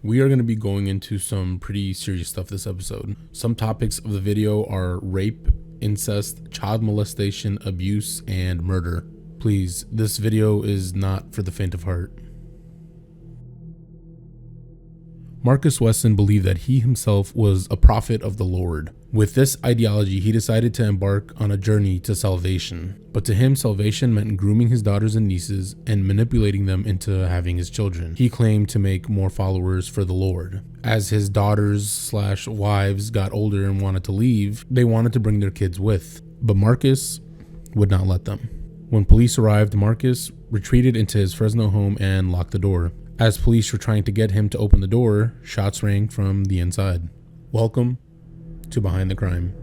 We are going to be going into some pretty serious stuff this episode. Some topics of the video are rape, incest, child molestation, abuse, and murder. Please, this video is not for the faint of heart. Marcus Wesson believed that he himself was a prophet of the Lord. With this ideology, he decided to embark on a journey to salvation. But to him, salvation meant grooming his daughters and nieces and manipulating them into having his children. He claimed to make more followers for the Lord. As his daughters/wives got older and wanted to leave, they wanted to bring their kids with. But Marcus would not let them. When police arrived, Marcus retreated into his Fresno home and locked the door. As police were trying to get him to open the door, shots rang from the inside. Welcome to Behind the Crime.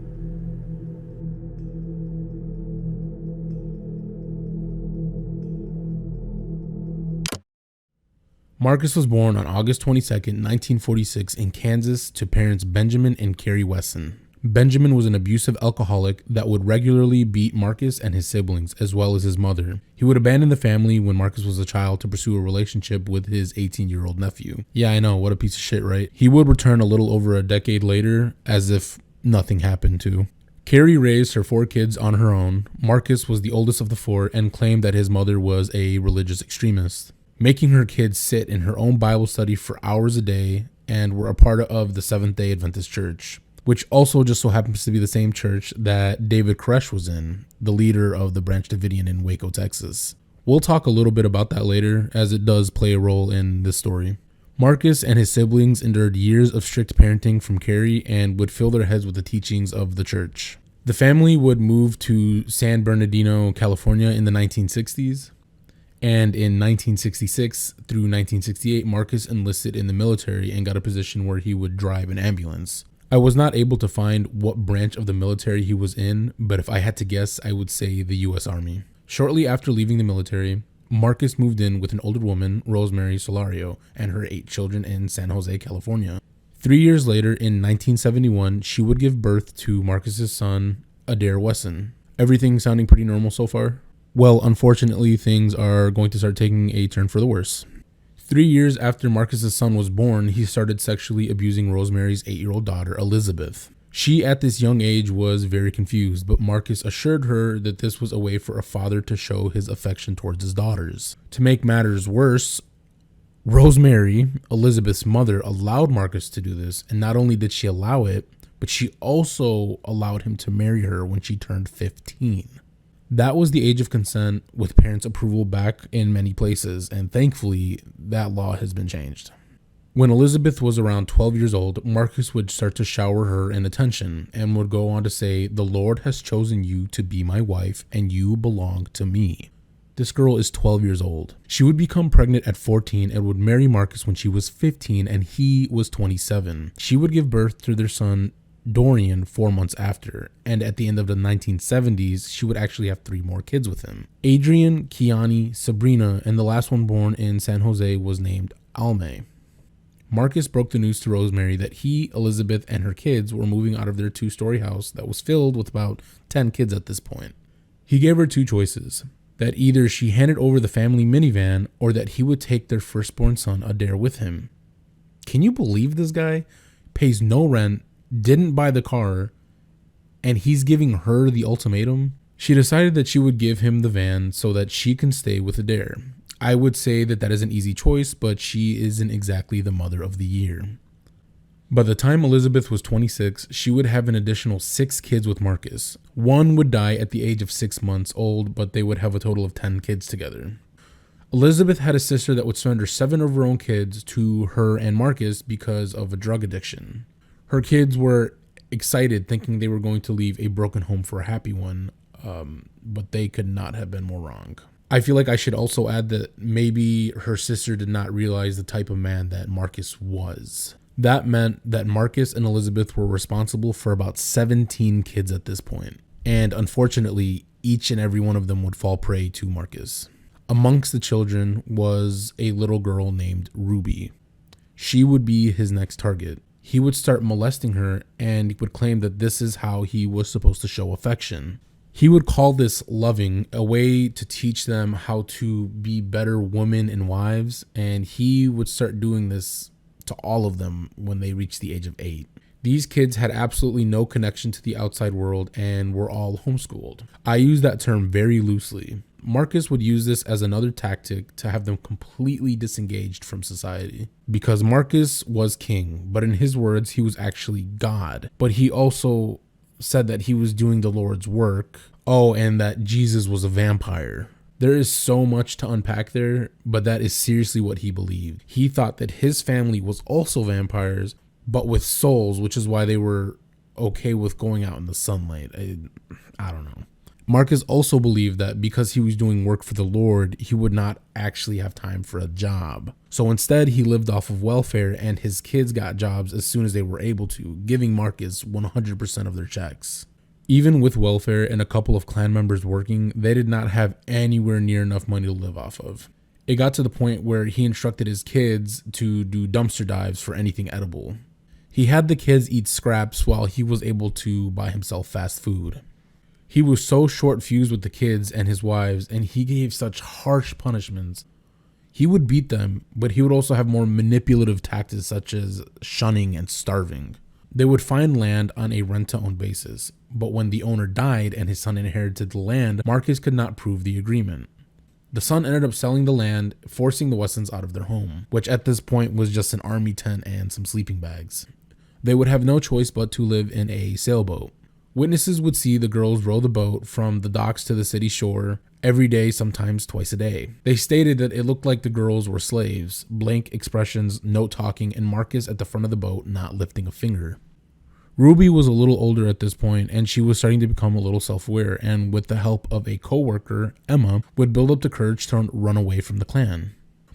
Marcus was born on August 22nd, 1946 in Kansas to parents Benjamin and Carrie Wesson. Benjamin was an abusive alcoholic that would regularly beat Marcus and his siblings, as well as his mother. He would abandon the family when Marcus was a child to pursue a relationship with his 18-year-old nephew. Yeah, I know, what a piece of shit, right? He would return a little over a decade later, as if nothing happened too. Carrie raised her 4 kids on her own. Marcus was the oldest of the 4 and claimed that his mother was a religious extremist, making her kids sit in her own Bible study for hours a day and were a part of the Seventh-day Adventist Church, which also just so happens to be the same church that David Koresh was in, the leader of the Branch Davidian in Waco, Texas. We'll talk a little bit about that later, as it does play a role in this story. Marcus and his siblings endured years of strict parenting from Carrie and would fill their heads with the teachings of the church. The family would move to San Bernardino, California in the 1960s. And in 1966 through 1968, Marcus enlisted in the military and got a position where he would drive an ambulance. I was not able to find what branch of the military he was in, but if I had to guess, I would say the U.S. Army. Shortly after leaving the military, Marcus moved in with an older woman, Rosemary Solario, and her 8 children in San Jose, California. 3 years later, in 1971, she would give birth to Marcus's son, Adair Wesson. Everything sounding pretty normal so far? Well, unfortunately, things are going to start taking a turn for the worse. 3 years after Marcus's son was born, he started sexually abusing Rosemary's 8-year-old daughter, Elizabeth. She, at this young age, was very confused, but Marcus assured her that this was a way for a father to show his affection towards his daughters. To make matters worse, Rosemary, Elizabeth's mother, allowed Marcus to do this, and not only did she allow it, but she also allowed him to marry her when she turned 15. That was the age of consent with parents' approval back in many places, and thankfully, that law has been changed. When Elizabeth was around 12 years old, Marcus would start to shower her in attention and would go on to say, "The Lord has chosen you to be my wife, and you belong to me." This girl is 12 years old. She would become pregnant at 14 and would marry Marcus when she was 15 and he was 27. She would give birth to their son, Dorian, 4 months after, and at the end of the 1970s, she would actually have 3 more kids with him. Adrian, Kiani, Sabrina, and the last one born in San Jose was named Alme. Marcus broke the news to Rosemary that he, Elizabeth, and her kids were moving out of their 2-story house that was filled with about 10 kids at this point. He gave her 2 choices, that either she handed over the family minivan or that he would take their firstborn son, Adair, with him. Can you believe this guy? Pays no rent, didn't buy the car, and he's giving her the ultimatum? She decided that she would give him the van so that she can stay with Adair. I would say that is an easy choice, but she isn't exactly the mother of the year. By the time Elizabeth was 26, she would have an additional 6 kids with Marcus. One would die at the age of 6 months old, but they would have a total of 10 kids together. Elizabeth had a sister that would surrender 7 of her own kids to her and Marcus because of a drug addiction. Her kids were excited, thinking they were going to leave a broken home for a happy one, but they could not have been more wrong. I feel like I should also add that maybe her sister did not realize the type of man that Marcus was. That meant that Marcus and Elizabeth were responsible for about 17 kids at this point, and unfortunately, each and every one of them would fall prey to Marcus. Amongst the children was a little girl named Ruby. She would be his next target. He would start molesting her and would claim that this is how he was supposed to show affection. He would call this loving, a way to teach them how to be better women and wives, and he would start doing this to all of them when they reached the age of 8. These kids had absolutely no connection to the outside world and were all homeschooled. I use that term very loosely. Marcus would use this as another tactic to have them completely disengaged from society. Because Marcus was king, but in his words, he was actually God. But he also said that he was doing the Lord's work. Oh, and that Jesus was a vampire. There is so much to unpack there, but that is seriously what he believed. He thought that his family was also vampires, but with souls, which is why they were okay with going out in the sunlight. I don't know. Marcus also believed that because he was doing work for the Lord, he would not actually have time for a job. So instead, he lived off of welfare, and his kids got jobs as soon as they were able to, giving Marcus 100% of their checks. Even with welfare and a couple of clan members working, they did not have anywhere near enough money to live off of. It got to the point where he instructed his kids to do dumpster dives for anything edible. He had the kids eat scraps while he was able to buy himself fast food. He was so short-fused with the kids and his wives, and he gave such harsh punishments. He would beat them, but he would also have more manipulative tactics such as shunning and starving. They would find land on a rent-to-own basis, but when the owner died and his son inherited the land, Marcus could not prove the agreement. The son ended up selling the land, forcing the Wessons out of their home, which at this point was just an army tent and some sleeping bags. They would have no choice but to live in a sailboat. Witnesses would see the girls row the boat from the docks to the city shore every day, sometimes twice a day. They stated that it looked like the girls were slaves, blank expressions, no talking, and Marcus at the front of the boat not lifting a finger. Ruby was a little older at this point, and she was starting to become a little self-aware, and with the help of a co-worker, Emma, would build up the courage to run away from the clan.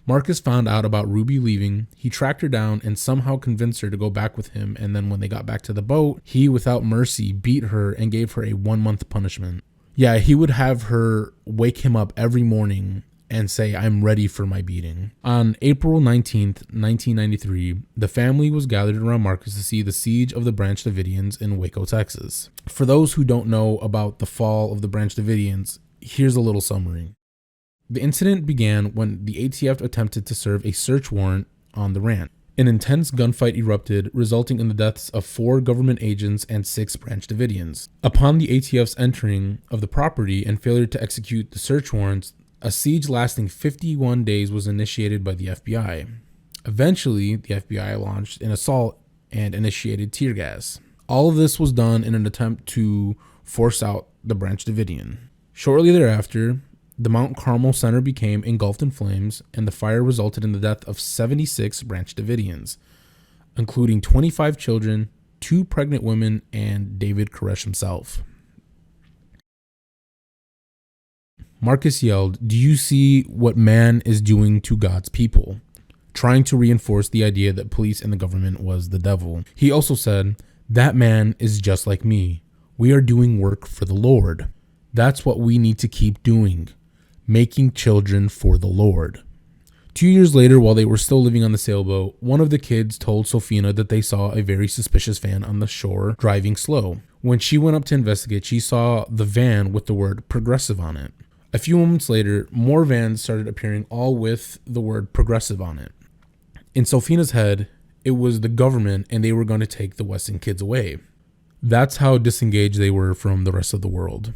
Marcus found out about Ruby leaving, he tracked her down and somehow convinced her to go back with him, and then when they got back to the boat, he, without mercy, beat her and gave her a 1-month punishment. Yeah, he would have her wake him up every morning and say, "I'm ready for my beating." On April 19th, 1993, the family was gathered around Marcus to see the siege of the Branch Davidians in Waco, Texas. For those who don't know about the fall of the Branch Davidians, here's a little summary. The incident began when the ATF attempted to serve a search warrant on the ranch. An intense gunfight erupted, resulting in the deaths of 4 government agents and 6 Branch Davidians. Upon the ATF's entering of the property and failure to execute the search warrants, a siege lasting 51 days was initiated by the FBI. Eventually, the FBI launched an assault and initiated tear gas. All of this was done in an attempt to force out the Branch Davidian. Shortly thereafter, the Mount Carmel Center became engulfed in flames, and the fire resulted in the death of 76 Branch Davidians, including 25 children, 2 pregnant women, and David Koresh himself. Marcus yelled, "Do you see what man is doing to God's people?" trying to reinforce the idea that police and the government was the devil. He also said, "That man is just like me. We are doing work for the Lord. That's what we need to keep doing. Making children for the Lord." 2 years later, while they were still living on the sailboat, one of the kids told Sofina that they saw a very suspicious van on the shore driving slow. When she went up to investigate, she saw the van with the word progressive on it. A few moments later, more vans started appearing, all with the word progressive on it. In Sofina's head, it was the government and they were going to take the Wesson kids away. That's how disengaged they were from the rest of the world.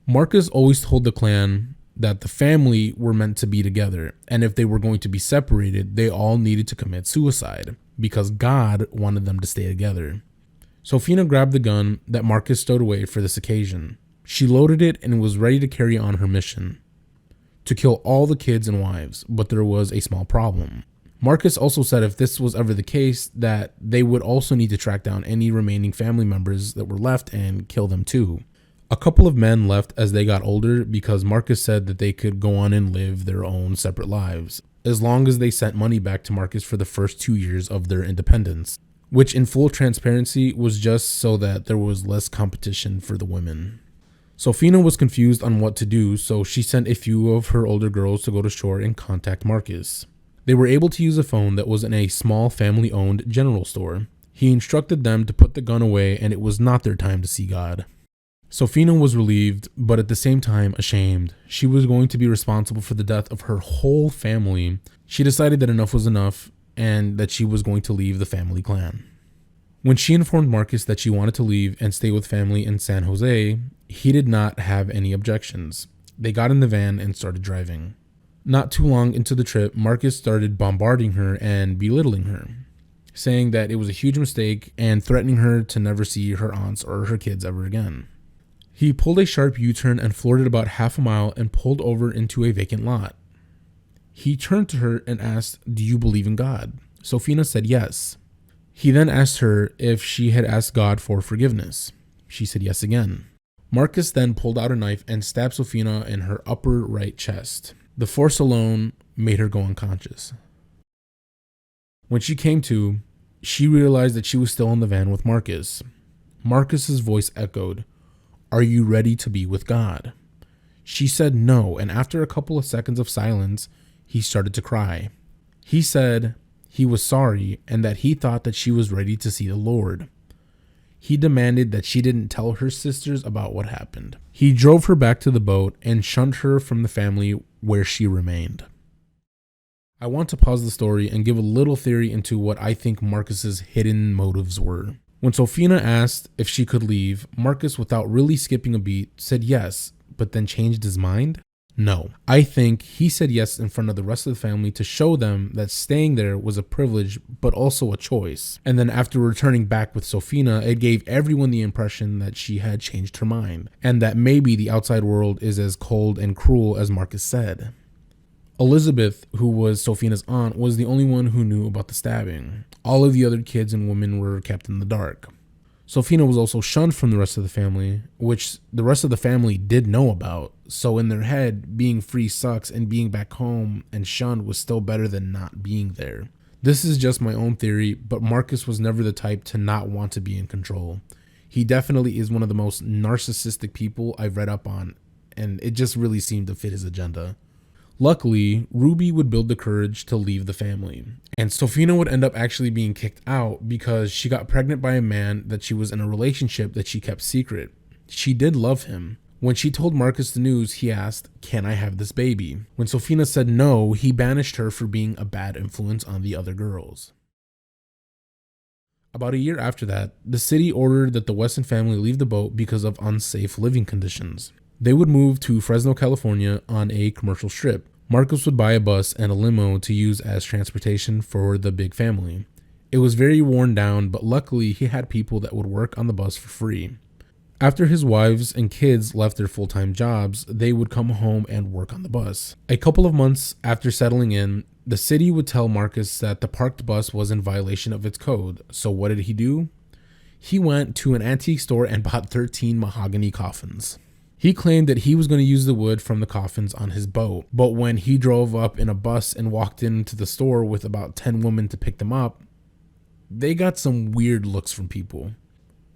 Marcus always told the clan that the family were meant to be together, and if they were going to be separated, they all needed to commit suicide because God wanted them to stay together. Sofina grabbed the gun that Marcus stowed away for this occasion. She loaded it and was ready to carry on her mission, to kill all the kids and wives, but there was a small problem. Marcus also said if this was ever the case, that they would also need to track down any remaining family members that were left and kill them too. A couple of men left as they got older because Marcus said that they could go on and live their own separate lives, as long as they sent money back to Marcus for the first 2 years of their independence, which in full transparency was just so that there was less competition for the women. Sofina was confused on what to do, so she sent a few of her older girls to go to shore and contact Marcus. They were able to use a phone that was in a small family-owned general store. He instructed them to put the gun away, and it was not their time to see God. Sofina was relieved, but at the same time ashamed. She was going to be responsible for the death of her whole family. She decided that enough was enough, and that she was going to leave the family clan. When she informed Marcus that she wanted to leave and stay with family in San Jose, he did not have any objections. They got in the van and started driving. Not too long into the trip, Marcus started bombarding her and belittling her, saying that it was a huge mistake and threatening her to never see her aunts or her kids ever again. He pulled a sharp U-turn and floored it about half a mile and pulled over into a vacant lot. He turned to her and asked, "Do you believe in God?" Sofina said yes. He then asked her if she had asked God for forgiveness. She said yes again. Marcus then pulled out a knife and stabbed Sofina in her upper right chest. The force alone made her go unconscious. When she came to, she realized that she was still in the van with Marcus. Marcus's voice echoed, "Are you ready to be with God?" She said no, and after a couple of seconds of silence, he started to cry. He said he was sorry and that he thought that she was ready to see the Lord. He demanded that she didn't tell her sisters about what happened. He drove her back to the boat and shunned her from the family where she remained. I want to pause the story and give a little theory into what I think Marcus's hidden motives were. When Sofina asked if she could leave, Marcus, without really skipping a beat, said yes, but then changed his mind? No. I think he said yes in front of the rest of the family to show them that staying there was a privilege, but also a choice. And then after returning back with Sofina, it gave everyone the impression that she had changed her mind, and that maybe the outside world is as cold and cruel as Marcus said. Elizabeth, who was Sofina's aunt, was the only one who knew about the stabbing. All of the other kids and women were kept in the dark. Sofina was also shunned from the rest of the family, which the rest of the family did know about. So in their head, being free sucks and being back home and shunned was still better than not being there. This is just my own theory, but Marcus was never the type to not want to be in control. He definitely is one of the most narcissistic people I've read up on, and it just really seemed to fit his agenda. Luckily, Ruby would build the courage to leave the family, and Sofina would end up actually being kicked out because she got pregnant by a man that she was in a relationship that she kept secret. She did love him. When she told Marcus the news, he asked, "Can I have this baby?" When Sofina said no, he banished her for being a bad influence on the other girls. About a year after that, the city ordered that the Wesson family leave the boat because of unsafe living conditions. They would move to Fresno, California on a commercial strip. Marcus would buy a bus and a limo to use as transportation for the big family. It was very worn down, but luckily he had people that would work on the bus for free. After his wives and kids left their full-time jobs, they would come home and work on the bus. A couple of months after settling in, the city would tell Marcus that the parked bus was in violation of its code. So what did he do? He went to an antique store and bought 13 mahogany coffins. He claimed that he was going to use the wood from the coffins on his boat, but when he drove up in a bus and walked into the store with about 10 women to pick them up, they got some weird looks from people.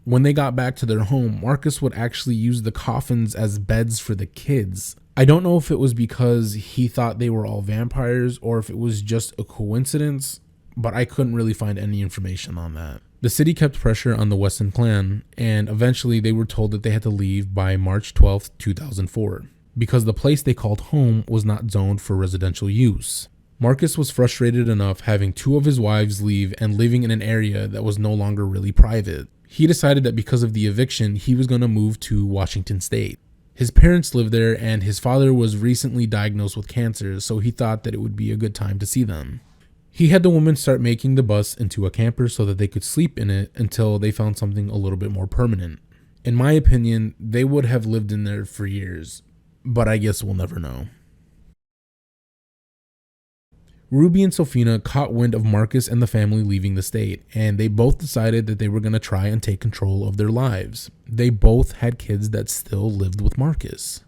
When they got back to their home, Marcus would actually use the coffins as beds for the kids. I don't know if it was because he thought they were all vampires or if it was just a coincidence, but I couldn't really find any information on that. The city kept pressure on the Wesson clan, and eventually they were told that they had to leave by March 12, 2004, because the place they called home was not zoned for residential use. Marcus was frustrated enough having two of his wives leave and living in an area that was no longer really private. He decided that because of the eviction, he was going to move to Washington State. His parents lived there, and his father was recently diagnosed with cancer, so he thought that it would be a good time to see them. He had the woman start making the bus into a camper so that they could sleep in it until they found something a little bit more permanent. In my opinion, they would have lived in there for years, but I guess we'll never know. Ruby and Sofina caught wind of Marcus and the family leaving the state, and they both decided that they were going to try and take control of their lives. They both had kids that still lived with Marcus.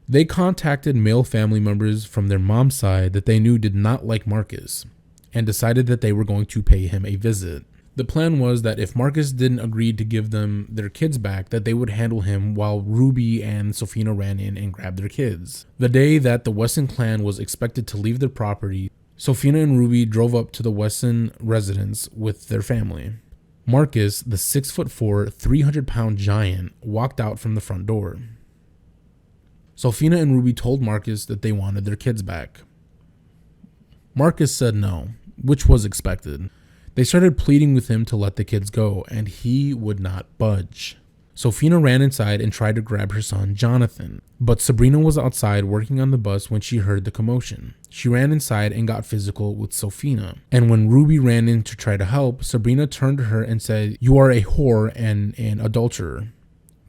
They contacted male family members from their mom's side that they knew did not like Marcus, and decided that they were going to pay him a visit. The plan was that if Marcus didn't agree to give them their kids back, that they would handle him while Ruby and Sofina ran in and grabbed their kids. The day that the Wesson clan was expected to leave their property, Sofina and Ruby drove up to the Wesson residence with their family. Marcus, the 6'4", 300-pound giant, walked out from the front door. Sofina and Ruby told Marcus that they wanted their kids back. Marcus said no. which was expected. They started pleading with him to let the kids go, and he would not budge. Sophina ran inside and tried to grab her son, Jonathan, but Sabrina was outside working on the bus when she heard the commotion. She ran inside and got physical with Sophina, and when Ruby ran in to try to help, Sabrina turned to her and said, "You are a whore and an adulterer.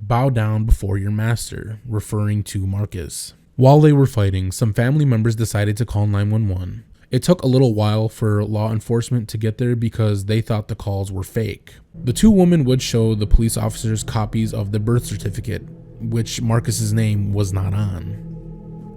Bow down before your master," referring to Marcus. While they were fighting, some family members decided to call 911. It took a little while for law enforcement to get there because they thought the calls were fake. The two women would show the police officers copies of the birth certificate, which Marcus's name was not on.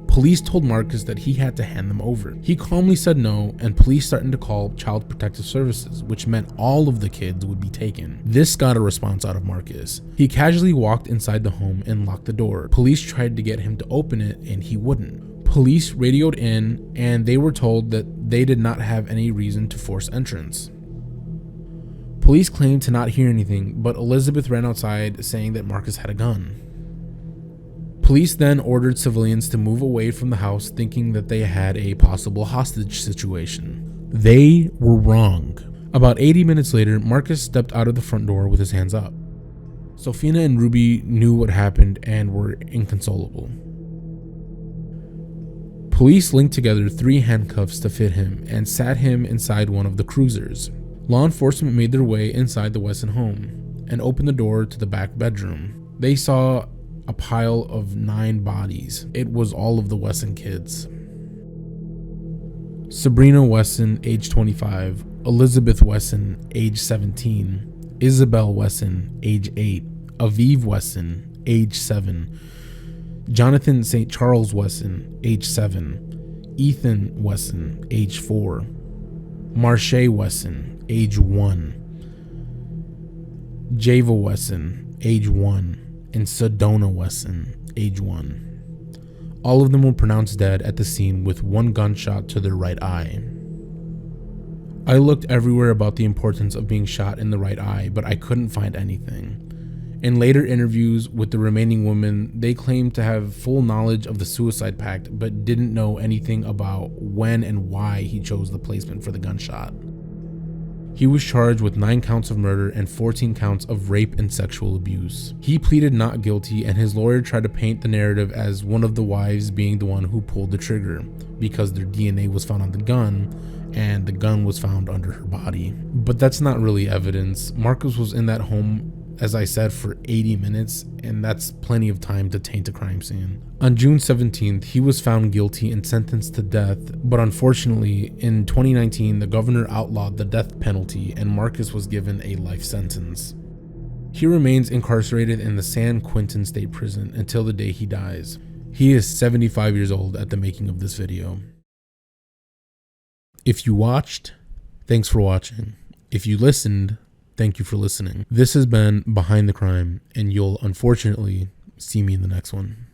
Police told Marcus that he had to hand them over. He calmly said no, and police started to call Child Protective Services, which meant all of the kids would be taken. This got a response out of Marcus. He casually walked inside the home and locked the door. Police tried to get him to open it, and he wouldn't. Police radioed in, and they were told that they did not have any reason to force entrance. Police claimed to not hear anything, but Elizabeth ran outside saying that Marcus had a gun. Police then ordered civilians to move away from the house, thinking that they had a possible hostage situation. They were wrong. About 80 minutes later, Marcus stepped out of the front door with his hands up. Sophina and Ruby knew what happened and were inconsolable. Police linked together 3 handcuffs to fit him and sat him inside one of the cruisers. Law enforcement made their way inside the Wesson home and opened the door to the back bedroom. They saw a pile of 9 bodies. It was all of the Wesson kids. Sabrina Wesson, age 25, Elizabeth Wesson, age 17, Isabel Wesson, age 8, Aviv Wesson, age 7, Jonathan St. Charles Wesson, age 7, Ethan Wesson, age 4, Marche Wesson, age 1, Java Wesson, age 1, and Sedona Wesson, age 1. All of them were pronounced dead at the scene with 1 gunshot to their right eye. I looked everywhere about the importance of being shot in the right eye, but I couldn't find anything. In later interviews with the remaining women, they claimed to have full knowledge of the suicide pact, but didn't know anything about when and why he chose the placement for the gunshot. He was charged with 9 counts of murder and 14 counts of rape and sexual abuse. He pleaded not guilty, and his lawyer tried to paint the narrative as one of the wives being the one who pulled the trigger, because their DNA was found on the gun, and the gun was found under her body. But that's not really evidence. Marcus was in that home, as I said, for 80 minutes, and that's plenty of time to taint a crime scene. On June 17th, he was found guilty and sentenced to death, but unfortunately, in 2019, the governor outlawed the death penalty and Marcus was given a life sentence. He remains incarcerated in the San Quentin State Prison until the day he dies. He is 75 years old at the making of this video. If you watched, thanks for watching. If you listened, thank you for listening. This has been Behind the Crime, and you'll unfortunately see me in the next one.